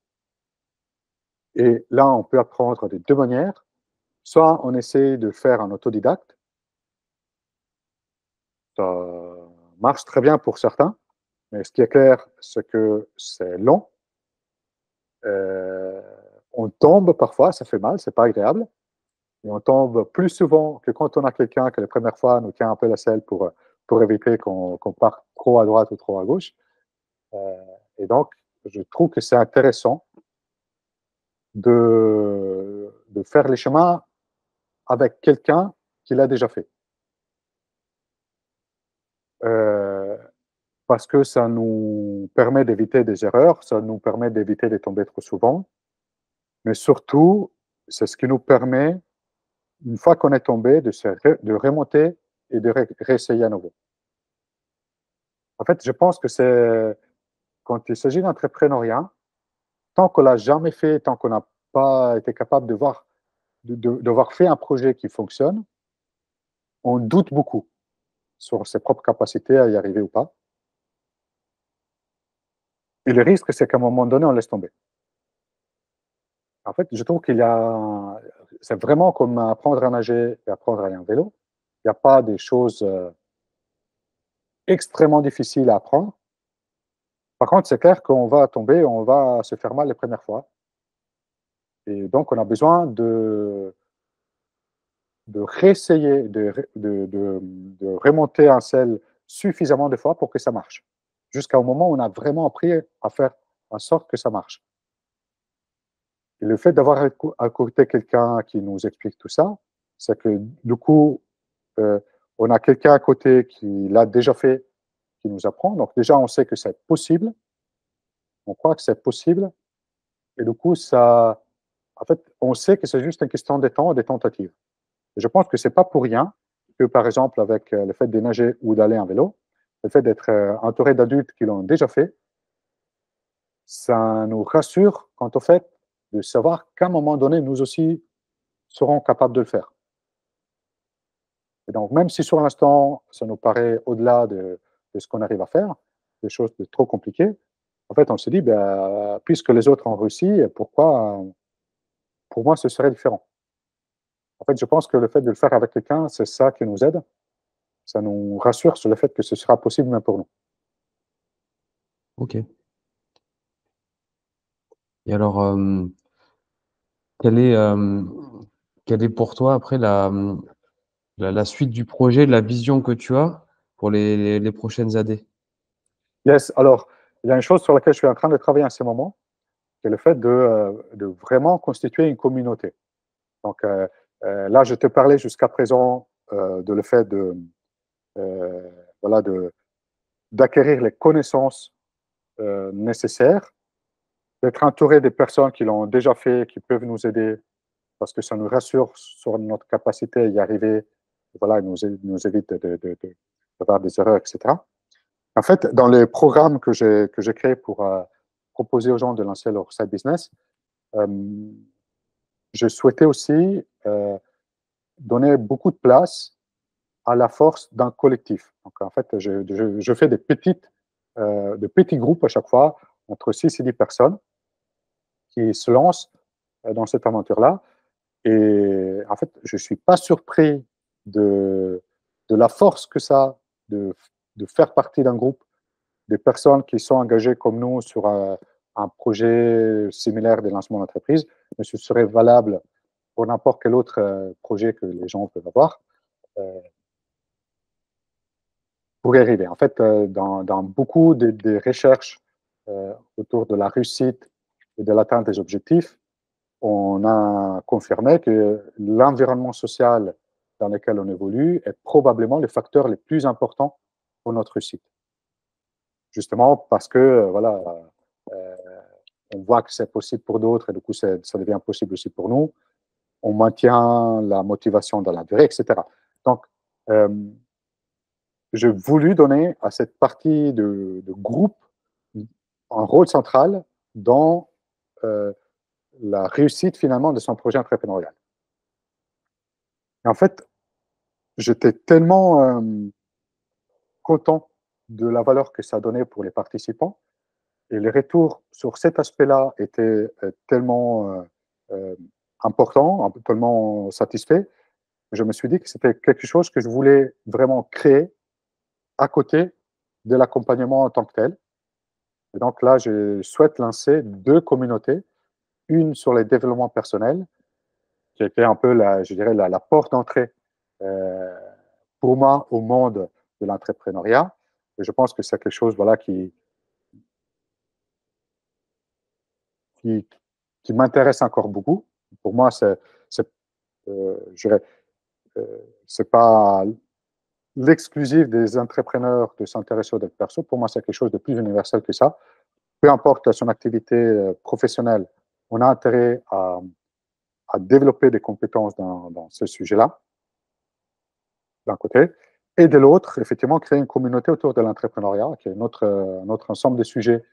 S2: Et là, on peut apprendre de 2 manières. Soit on essaie de faire en autodidacte, ça marche très bien pour certains, mais ce qui est clair, c'est que c'est long. Euh, on tombe parfois, ça fait mal, c'est pas agréable. Et on tombe plus souvent que quand on a quelqu'un qui, la première fois, nous tient un peu la selle pour éviter qu'on parte trop à droite ou trop à gauche. Euh, et donc, je trouve que c'est intéressant de faire les chemins avec quelqu'un qui l'a déjà fait. Euh, parce que ça nous permet d'éviter des erreurs, ça nous permet d'éviter de tomber trop souvent, mais surtout, c'est ce qui nous permet, une fois qu'on est tombé, de remonter et de réessayer à nouveau. En fait, je pense que c'est quand il s'agit d'entrepreneuriat, tant qu'on l'a jamais fait, tant qu'on n'a pas été capable de voir d'avoir fait un projet qui fonctionne, on doute beaucoup sur ses propres capacités à y arriver ou pas. Et le risque, c'est qu'à un moment donné, on laisse tomber. En fait, je trouve c'est vraiment comme apprendre à nager et apprendre à aller en vélo. Il n'y a pas des choses extrêmement difficiles à apprendre. Par contre, c'est clair qu'on va tomber, on va se faire mal les premières fois. Et donc, on a besoin de réessayer, de remonter un sel suffisamment de fois pour que ça marche. Jusqu'au moment où on a vraiment appris à faire en sorte que ça marche. Et le fait d'avoir à côté quelqu'un qui nous explique tout ça, c'est que du coup, euh, on a quelqu'un à côté qui l'a déjà fait, qui nous apprend. Donc déjà, on sait que c'est possible, on croit que c'est possible, et du coup, en fait, on sait que c'est juste une question de temps et des tentatives. Et je pense que c'est pas pour rien que, par exemple, avec le fait de nager ou d'aller en vélo, le fait d'être entouré d'adultes qui l'ont déjà fait, ça nous rassure quant au fait de savoir qu'à un moment donné, nous aussi serons capables de le faire. Et donc, même si sur l'instant, ça nous paraît au-delà de ce qu'on arrive à faire, des choses de trop compliquées, en fait, on se dit, ben, puisque les autres ont réussi, pourquoi, pour moi, ce serait différent. En fait, je pense que le fait de le faire avec quelqu'un, c'est ça qui nous aide. Ça nous rassure sur le fait que ce sera possible même pour nous.
S1: Ok. Et alors, quelle est, euh, quelle est pour toi après la suite du projet, la vision que tu as pour les prochaines années?
S2: Yes, alors, il y a une chose sur laquelle je suis en train de travailler en ce moment, c'est le fait de vraiment constituer une communauté. Donc, là, je te parlais jusqu'à présent de le fait euh, voilà, d'acquérir les connaissances nécessaires, d'être entouré des personnes qui l'ont déjà fait, qui peuvent nous aider, parce que ça nous rassure sur notre capacité à y arriver, voilà, nous évite d'avoir des erreurs, etc. En fait, dans les programmes que j'ai créés pour proposer aux gens de lancer leur side business, euh, je souhaitais aussi donner beaucoup de place à la force d'un collectif. Donc, en fait, je fais de petits groupes à chaque fois, entre 6 et 10 personnes, qui se lancent dans cette aventure-là. Et en fait, je ne suis pas surpris de la force que ça a de faire partie d'un groupe, des personnes qui sont engagées comme nous sur un projet similaire de lancement d'entreprise, mais ce serait valable pour n'importe quel autre projet que les gens peuvent avoir. Euh, pour y arriver. En fait, dans beaucoup des recherches autour de la réussite et de l'atteinte des objectifs, on a confirmé que l'environnement social dans lequel on évolue est probablement le facteur le plus important pour notre réussite. Justement parce que, voilà, euh, on voit que c'est possible pour d'autres et du coup, ça devient possible aussi pour nous. On maintient la motivation dans la durée, etc. Donc, euh, j'ai voulu donner à cette partie de groupe un rôle central dans euh, la réussite finalement de son projet entrepreneurial. Et en fait, j'étais tellement content de la valeur que ça donnait pour les participants et les retours sur cet aspect-là étaient tellement euh, importants, tellement satisfaits. Je me suis dit que c'était quelque chose que je voulais vraiment créer à côté de l'accompagnement en tant que tel. Et donc là, je souhaite lancer deux communautés, une sur les développements personnels, qui était un peu, je dirais, la porte d'entrée euh, pour moi au monde de l'entrepreneuriat. Et je pense que c'est quelque chose voilà, qui, qui m'intéresse encore beaucoup. Pour moi, je dirais, c'est pas l'exclusif des entrepreneurs de s'intéresser aux dev perso. Pour moi, c'est quelque chose de plus universel que ça. Peu importe son activité professionnelle, on a intérêt à développer des compétences dans ce sujet-là, d'un côté, et de l'autre, effectivement, créer une communauté autour de l'entrepreneuriat, qui est notre ensemble de sujets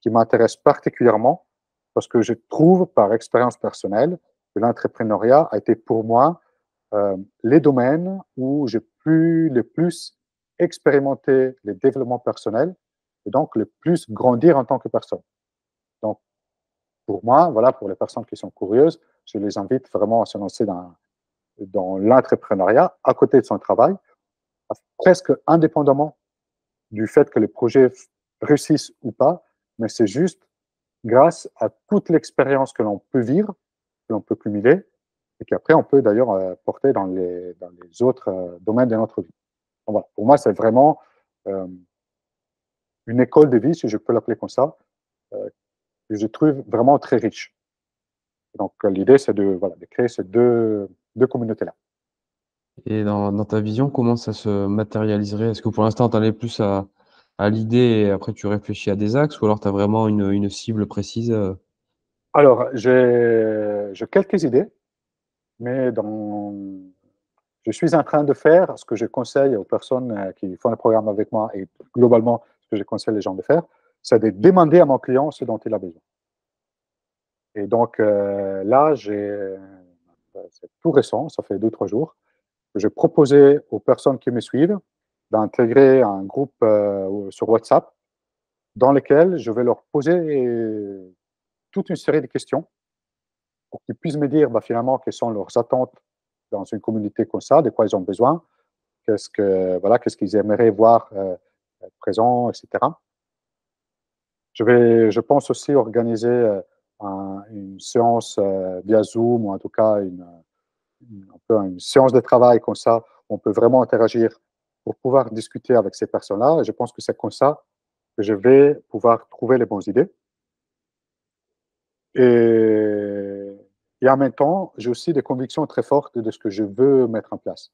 S2: qui m'intéresse particulièrement, parce que je trouve, par expérience personnelle, de l'entrepreneuriat a été pour moi les domaines où j'ai pu le plus expérimenter les développements personnels et donc le plus grandir en tant que personne. Donc, pour moi, voilà, pour les personnes qui sont curieuses, je les invite vraiment à se lancer dans l'entrepreneuriat à côté de son travail, presque indépendamment du fait que les projets réussissent ou pas, mais c'est juste grâce à toute l'expérience que l'on peut vivre, que l'on peut cumuler, et qu'après on peut d'ailleurs porter dans les autres domaines de notre vie. Donc, voilà. Pour moi, c'est vraiment une école de vie, si je peux l'appeler comme ça, que je trouve vraiment très riche. Donc, l'idée, c'est voilà, de créer ces deux communautés-là.
S1: Et dans ta vision, comment ça se matérialiserait? Est-ce que pour l'instant, tu en es plus à l'idée et après tu réfléchis à des axes ou alors tu as vraiment une cible précise,
S2: Alors, j'ai quelques idées, mais je suis en train de faire ce que je conseille aux personnes qui font le programme avec moi et globalement, ce que je conseille les gens de faire, c'est de demander à mon client ce dont il a besoin. Et donc là, c'est tout récent, ça fait 2-3 jours, que j'ai proposé aux personnes qui me suivent d'intégrer un groupe sur WhatsApp dans lequel je vais leur poser toute une série de questions pour qu'ils puissent me dire finalement quelles sont leurs attentes dans une communauté comme ça, de quoi ils ont besoin, qu'est-ce qu'ils aimeraient voir présent, etc. Je pense aussi organiser une séance via Zoom ou en tout cas un peu une séance de travail comme ça, où on peut vraiment interagir pour pouvoir discuter avec ces personnes-là. Et je pense que c'est comme ça que je vais pouvoir trouver les bonnes idées. Et en même temps, j'ai aussi des convictions très fortes de ce que je veux mettre en place.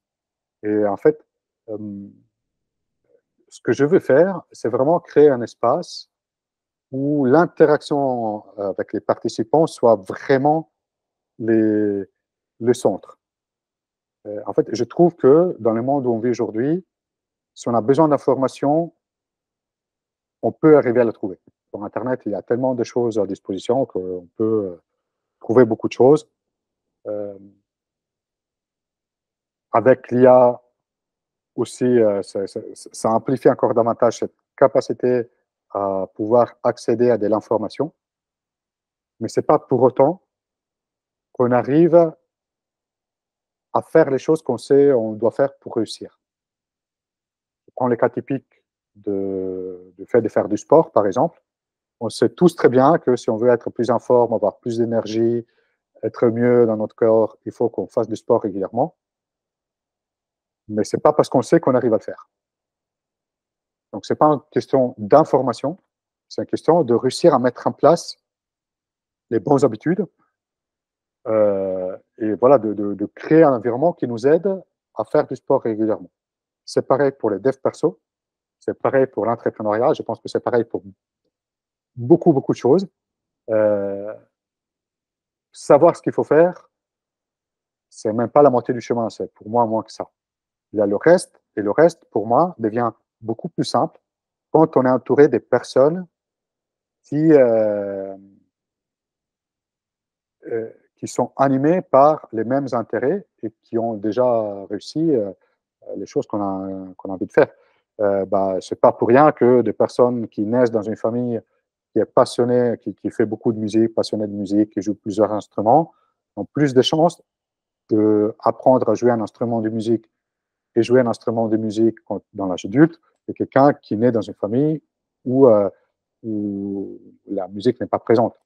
S2: Et en fait, ce que je veux faire, c'est vraiment créer un espace où l'interaction avec les participants soit vraiment le centre. En fait, je trouve que dans le monde où on vit aujourd'hui, si on a besoin d'informations, on peut arriver à la trouver. Sur Internet, il y a tellement de choses à disposition qu'on peut trouver beaucoup de choses. Euh, Avec l'IA aussi, ça amplifie encore davantage cette capacité à pouvoir accéder à de l'information. Mais ce n'est pas pour autant qu'on arrive à faire les choses qu'on sait on doit faire pour réussir. Je prends les cas typiques du fait de faire du sport, par exemple. On sait tous très bien que si on veut être plus en forme, avoir plus d'énergie, être mieux dans notre corps, il faut qu'on fasse du sport régulièrement. Mais ce n'est pas parce qu'on sait qu'on arrive à le faire. Donc, ce n'est pas une question d'information, c'est une question de réussir à mettre en place les bonnes habitudes et voilà, de créer un environnement qui nous aide à faire du sport régulièrement. C'est pareil pour les devs perso, c'est pareil pour l'entrepreneuriat, je pense que c'est pareil pour beaucoup, beaucoup de choses. Euh, Savoir ce qu'il faut faire, c'est même pas la moitié du chemin, c'est pour moi moins que ça. Il y a le reste, et le reste, pour moi, devient beaucoup plus simple quand on est entouré des personnes qui, euh, qui sont animées par les mêmes intérêts et qui ont déjà réussi les choses qu'on a envie de faire. Ce n'est pas pour rien que des personnes qui naissent dans une famille qui est passionnée, qui fait beaucoup de musique, passionnée de musique, qui joue plusieurs instruments, ont plus de chances d'apprendre à jouer un instrument de musique et jouer un instrument de musique dans l'âge adulte que quelqu'un qui naît dans une famille où la musique n'est pas présente.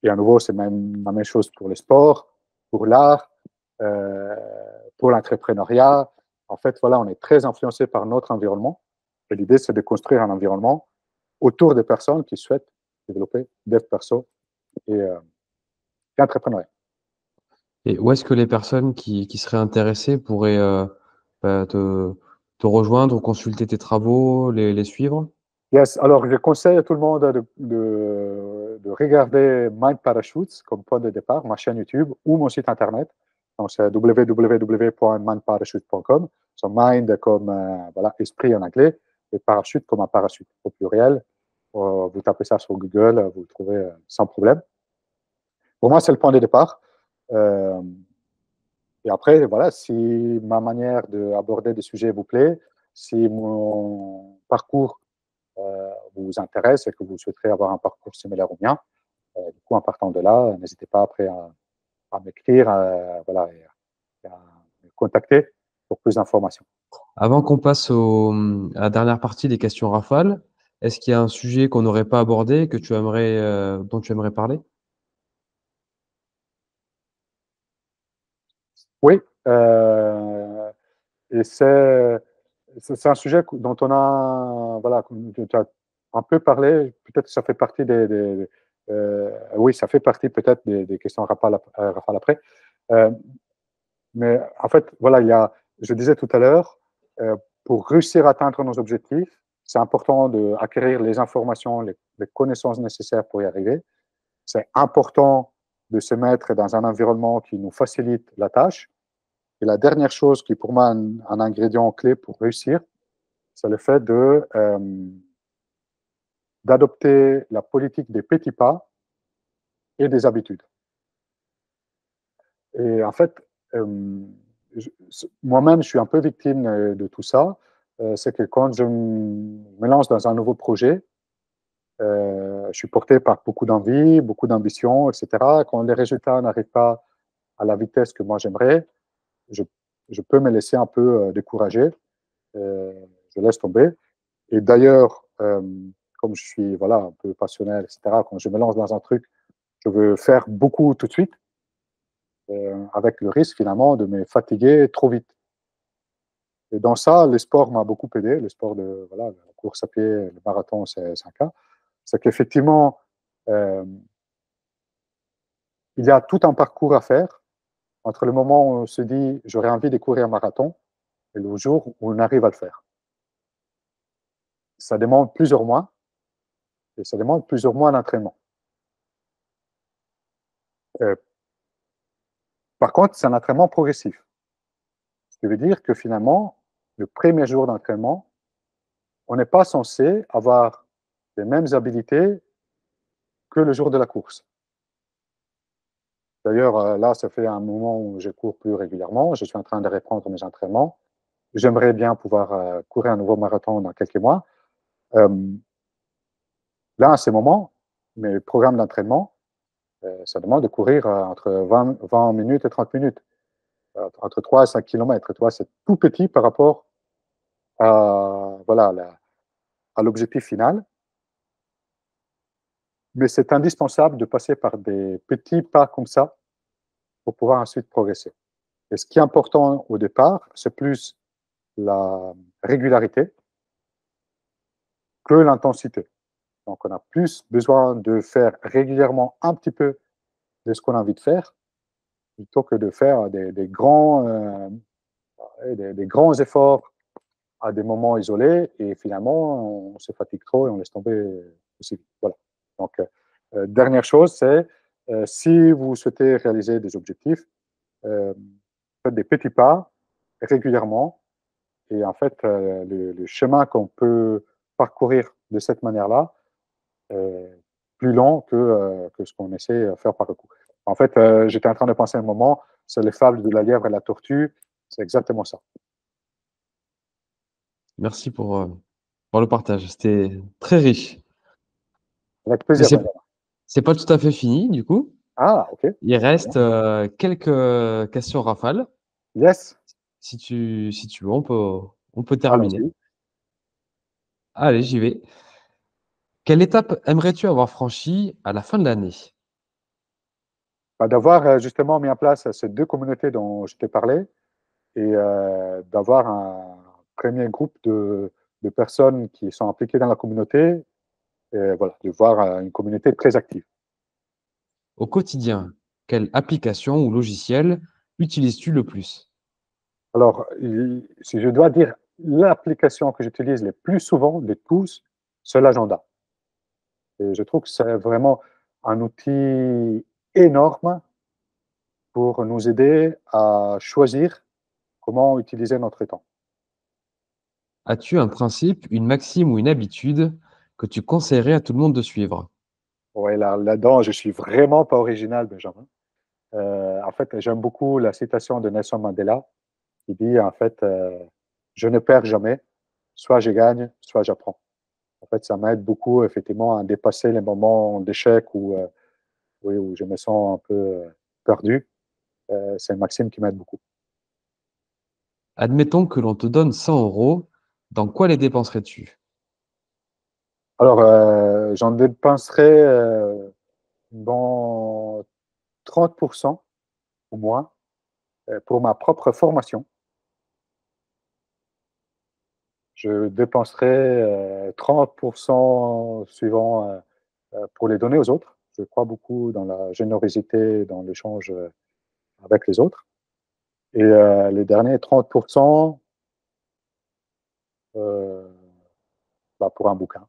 S2: Et à nouveau, c'est même la même chose pour les sports, pour l'art, euh, pour l'entrepreneuriat. En fait, voilà, on est très influencé par notre environnement. Et l'idée, c'est de construire un environnement autour des personnes qui souhaitent développer dev perso et entrepreneuriat.
S1: et où est-ce que les personnes qui seraient intéressées pourraient, bah, te rejoindre ou consulter tes travaux, les suivre?
S2: Yes, alors je conseille à tout le monde de regarder Mind Parachutes comme point de départ, ma chaîne YouTube ou mon site internet. Donc c'est www.mindparachute.com. So mind comme voilà, esprit en anglais et parachute comme un parachute au pluriel. Vous tapez ça sur Google, vous le trouvez sans problème. Pour moi, c'est le point de départ. Euh, et après, voilà, si ma manière d'aborder des sujets vous plaît, si mon parcours vous intéresse et que vous souhaiterez avoir un parcours similaire au mien, du coup, en partant de là, n'hésitez pas après à m'écrire, voilà, et à me contacter pour plus d'informations.
S1: Avant qu'on passe à la dernière partie des questions rafales, est-ce qu'il y a un sujet qu'on n'aurait pas abordé que tu aimerais, dont tu aimerais parler?
S2: Oui, et c'est un sujet dont on a, voilà, tu as un peu parlé, peut-être que ça fait partie oui, ça fait partie peut-être des questions rafales après. Euh, mais en fait, voilà, je disais tout à l'heure, pour réussir à atteindre nos objectifs, c'est important d'acquérir les informations, les connaissances nécessaires pour y arriver. C'est important de se mettre dans un environnement qui nous facilite la tâche. Et la dernière chose qui, pour moi, un ingrédient clé pour réussir, c'est le fait d'adopter la politique des petits pas et des habitudes. Et en fait, moi-même, je suis un peu victime de tout ça. C'est que quand je me lance dans un nouveau projet, je suis porté par beaucoup d'envie, beaucoup d'ambition, etc. Quand les résultats n'arrivent pas à la vitesse que moi j'aimerais, je, je peux me laisser un peu décourager. Je laisse tomber. Et d'ailleurs, comme je suis voilà, un peu passionnel, etc., quand je me lance dans un truc, je veux faire beaucoup tout de suite, avec le risque finalement de me fatiguer trop vite. Et dans ça, le sport m'a beaucoup aidé. Le sport de voilà, la course à pied, le marathon, c'est un cas. C'est qu'effectivement, euh, il y a tout un parcours à faire entre le moment où on se dit j'aurais envie de courir un marathon et le jour où on arrive à le faire. Ça demande plusieurs mois et ça demande plusieurs mois d'entraînement. Euh, Par contre, c'est un entraînement progressif. Ce qui veut dire que finalement, le premier jour d'entraînement, on n'est pas censé avoir les mêmes habilités que le jour de la course. D'ailleurs, là, ça fait un moment où je cours plus régulièrement. Je suis en train de reprendre mes entraînements. J'aimerais bien pouvoir courir un nouveau marathon dans quelques mois. Euh, Là, à ce moment, mes programmes d'entraînement, ça demande de courir entre 20 minutes et 30 minutes, entre 3 et 5 km. Tu vois, c'est tout petit par rapport voilà, à l'objectif final. Mais c'est indispensable de passer par des petits pas comme ça pour pouvoir ensuite progresser. Et ce qui est important au départ, c'est plus la régularité que l'intensité. Donc, on a plus besoin de faire régulièrement un petit peu de ce qu'on a envie de faire plutôt que de faire des grands efforts à des moments isolés et finalement, on se fatigue trop et on laisse tomber aussi. Voilà. Donc, dernière chose, c'est si vous souhaitez réaliser des objectifs, faites des petits pas régulièrement. Et en fait, le chemin qu'on peut parcourir de cette manière-là est plus long que ce qu'on essaie de faire par le coup. En fait, j'étais en train de penser un moment, c'est les fables de la lièvre et la tortue, c'est exactement ça.
S1: Merci pour le partage. C'était très riche.
S2: Avec
S1: Mais
S2: plaisir, Benjamin.
S1: c'est pas tout à fait fini, du coup.
S2: Ah, ok.
S1: Il
S2: Très bien.
S1: reste quelques questions rafales.
S2: Yes,
S1: Si tu veux, on peut terminer.
S2: allons-y.
S1: Allez, j'y vais. Quelle étape aimerais-tu avoir franchie à la fin de l'année?
S2: Bah, d'avoir justement mis en place ces deux communautés dont je t'ai parlé et d'avoir un premier groupe de personnes qui sont impliquées dans la communauté et voilà, de voir une communauté très active.
S1: Au quotidien, quelle application ou logiciel utilises-tu le plus?
S2: Alors, si je dois dire l'application que j'utilise le plus souvent de tous, c'est l'agenda. Et je trouve que c'est vraiment un outil énorme pour nous aider à choisir comment utiliser notre temps.
S1: As-tu un principe, une maxime ou une habitude que tu conseillerais à tout le monde de suivre?
S2: Ouais, là-dedans, je suis vraiment pas original, Benjamin. En fait, j'aime beaucoup la citation de Nelson Mandela qui dit, en fait, je ne perds jamais, soit je gagne, soit j'apprends. En fait, ça m'aide beaucoup, effectivement, à dépasser les moments d'échec oui, où je me sens un peu perdu. C'est une maxime qui m'aide beaucoup.
S1: Admettons que l'on te donne 100 euros, dans quoi les dépenserais-tu?
S2: Alors, j'en dépenserai dans 30% au moins pour ma propre formation. Je dépenserai 30% suivant pour les donner aux autres. Je crois beaucoup dans la générosité, dans l'échange avec les autres. Et les derniers 30% euh, bah, pour un bouquin.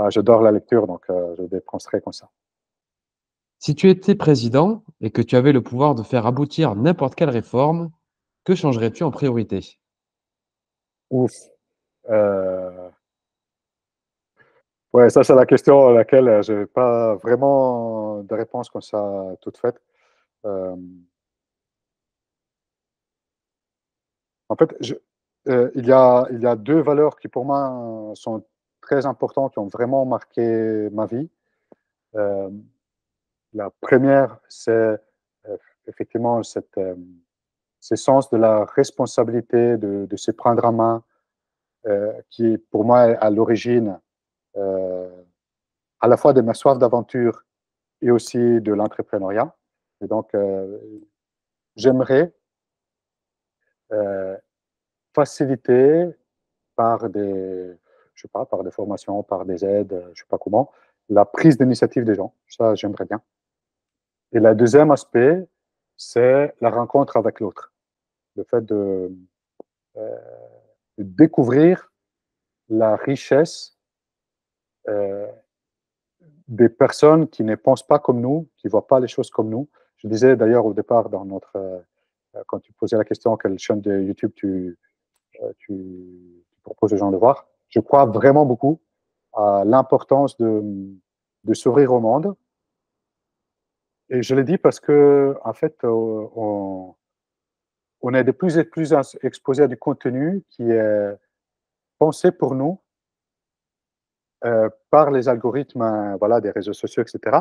S2: J'adore la lecture, donc je dépenserai comme ça.
S1: Si tu étais président et que tu avais le pouvoir de faire aboutir n'importe quelle réforme, que changerais-tu en priorité?
S2: Ouf. Euh, ouais, ça, c'est la question à laquelle je n'ai pas vraiment de réponse comme ça toute faite. Euh, En fait, il y a deux valeurs qui pour moi sont très importantes, qui ont vraiment marqué ma vie. Euh, la première, c'est effectivement ce sens de la responsabilité, de se prendre en main, qui pour moi est à l'origine euh, à la fois de ma soif d'aventure et aussi de l'entrepreneuriat. Et donc, j'aimerais euh, faciliter par des, je sais pas, par des formations, par des aides, je sais pas comment, la prise d'initiative des gens. Ça, j'aimerais bien. Et le deuxième aspect, c'est la rencontre avec l'autre. Le fait euh, de découvrir la richesse euh, des personnes qui ne pensent pas comme nous, qui ne voient pas les choses comme nous. Je disais d'ailleurs au départ, quand tu posais la question quelle chaîne de YouTube tu proposes aux gens de voir, je crois vraiment beaucoup à l'importance de s'ouvrir au monde. Et je le dis parce que, en fait, on est de plus en plus exposé à du contenu qui est pensé pour nous par les algorithmes voilà, des réseaux sociaux, etc.,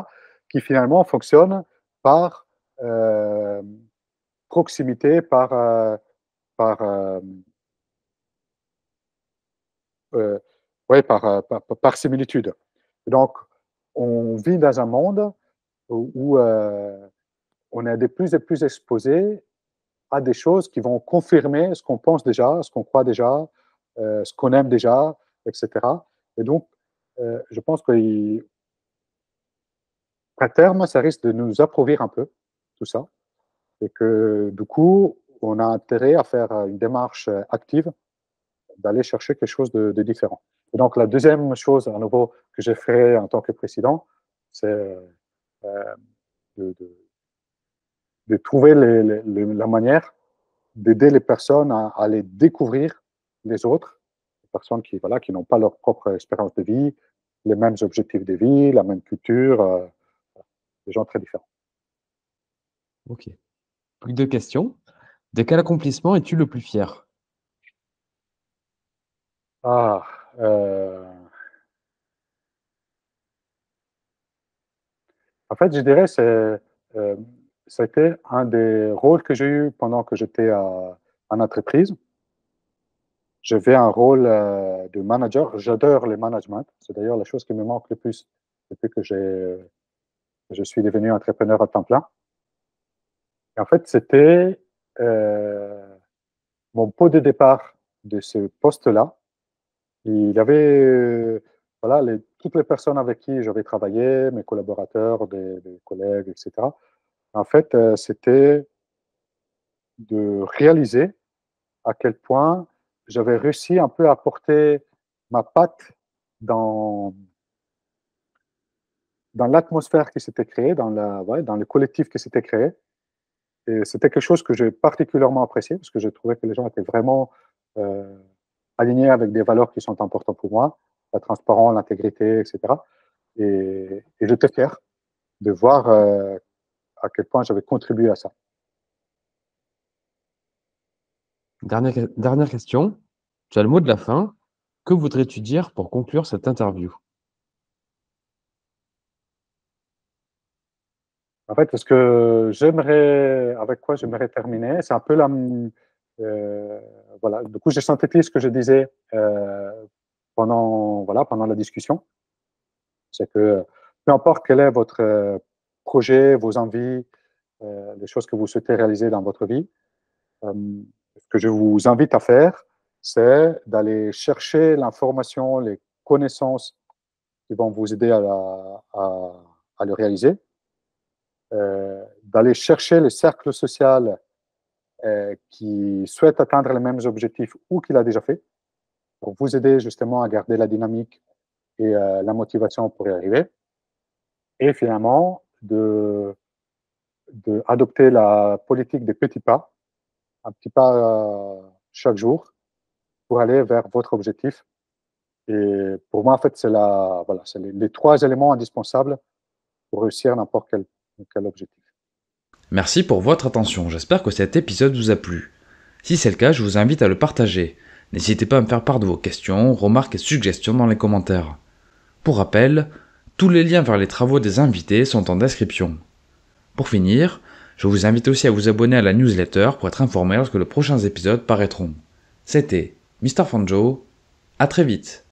S2: qui finalement fonctionnent par euh, proximité, par, euh, ouais, par similitude. Donc, on vit dans un monde où on est de plus en plus exposé à des choses qui vont confirmer ce qu'on pense déjà, ce qu'on croit déjà, ce qu'on aime déjà, etc. Et donc, je pense qu'à terme, ça risque de nous appauvrir un peu, tout ça, et que du coup, on a intérêt à faire une démarche active, d'aller chercher quelque chose de différent. Et donc, la deuxième chose, à nouveau, que je ferai en tant que président, c'est de, de, de, trouver la manière d'aider les personnes à aller découvrir les autres, les personnes qui voilà, qui n'ont pas leur propre expérience de vie, les mêmes objectifs de vie, la même culture, des gens très différents.
S1: Ok. Plus de questions. De quel accomplissement es-tu le plus fier?
S2: Ah, euh, en fait, je dirais ça a été un des rôles que j'ai eu pendant que j'étais en entreprise. J'avais un rôle de manager. J'adore les managements. C'est d'ailleurs la chose qui me manque le plus depuis que je suis devenu entrepreneur à temps plein. Et en fait, c'était mon pot de départ de ce poste-là. Il y avait voilà, toutes les personnes avec qui j'avais travaillé, mes collaborateurs, des collègues, etc. En fait, c'était de réaliser à quel point j'avais réussi un peu à porter ma patte dans, dans l'atmosphère qui s'était créée, ouais, dans le collectif qui s'était créé. Et c'était quelque chose que j'ai particulièrement apprécié parce que j'ai trouvé que les gens étaient vraiment euh, alignés avec des valeurs qui sont importantes pour moi, la transparence, l'intégrité, etc. Et j'étais fier de voir à quel point j'avais contribué à ça.
S1: Dernière question. Tu as le mot de la fin. Que voudrais-tu dire pour conclure cette interview?
S2: En fait, ce que j'aimerais, avec quoi j'aimerais terminer, c'est un peu euh, voilà. Du coup, j'ai synthétisé ce que je disais pendant la discussion. C'est que peu importe quel est votre projet, vos envies, les choses que vous souhaitez réaliser dans votre vie, euh, ce que je vous invite à faire, c'est d'aller chercher l'information, les connaissances qui vont vous aider à le réaliser, d'aller chercher le cercle social qui souhaite atteindre les mêmes objectifs ou qui l'a déjà fait, pour vous aider justement à garder la dynamique et la motivation pour y arriver. Et finalement, d'adopter la politique des petits pas, un petit pas chaque jour pour aller vers votre objectif. Et pour moi, en fait, c'est les trois éléments indispensables pour réussir n'importe quel objectif.
S3: Merci pour votre attention, j'espère que cet épisode vous a plu. Si c'est le cas, je vous invite à le partager. N'hésitez pas à me faire part de vos questions, remarques et suggestions dans les commentaires. Pour rappel, tous les liens vers les travaux des invités sont en description. Pour finir, je vous invite aussi à vous abonner à la newsletter pour être informé lorsque les prochains épisodes paraîtront. C'était Mr. Fanjo, à très vite.